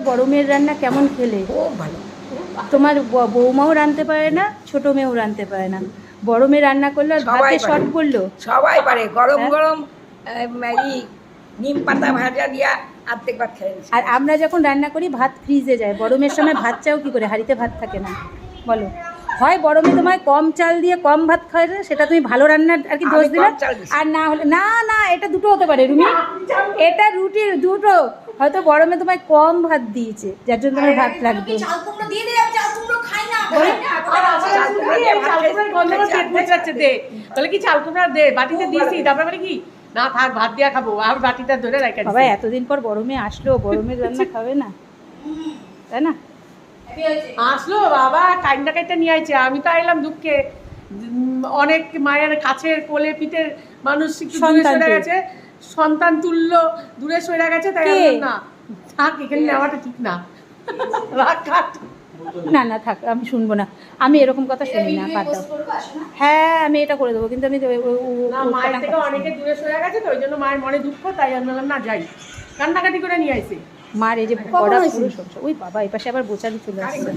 বড় মেয়ের রান্না কেমন খেলে? খুব ভালো। তোমার বৌমাও রাঁধতে পারে না, ছোট মেয়েও রাঁধতে পারে না, বড় মেয়ে রান্না করলো আর ভাতে শর্ট পড়লো। সবাই পারে। গরম হ্যাঁ? গরম নিম পাতা ভাজা দিয়া আর্ধেক ভাত খেয়ে নিচ্ছি। আর আমরা যখন রান্না করি ভাত ফ্রিজে যায়, বড় মেয়ের সময় ভাত চাও কি করে? হাঁড়িতে ভাত থাকে না, বলো। হয় বড় মেয়ে তোমায় কম চাল দিয়ে কম ভাত খায়, সেটা তুমি ভালো রান্নার আর কি দোষ দিলে। আর না হলে না না, এটা দুটো হতে পারে রুমি, এটা রুটির দুটো। হয়তো বড় মেয়ে তোমায় কম ভাত দিয়েছে, যার জন্য তোমার ভাত লাগবে। না থাক, ভাত দিয়া খাবো। আর বাটিটা ধরে রাখা বাবা এতদিন পর বড় মেয়ে আসলো, বড় মেয়ের রান্না খাবে না, তাই না? আসলো বাবা, কাইন্ডা কাইটা নিয়ে আইছে। আমি তো আইলাম দুঃখে। অনেক মায়ের কাছের কোলে পিঠের মানুষ একটু দূরে সরে গেছে, সন্তান তুল্য দূরে সরে গেছে, তাই না থাক, এখানে নেওয়াটা ঠিক না। না না থাক, আমি শুনবো না, আমি এরকম কথা শুনি না, বাদ দাও। হ্যাঁ আমি এটা করে দেবো, কিন্তু আমি মায়ের থেকে অনেকে দূরে সরে গেছে, তো ওই জন্য মায়ের মনে দুঃখ, তাই আমি বললাম না যাই, কান্নাকাটি করে নিয়ে আইছে। মার এই যে বড়া পুরো সবসময়। ওই বাবা এই পাশে আবার বোচালি চলে আসছে।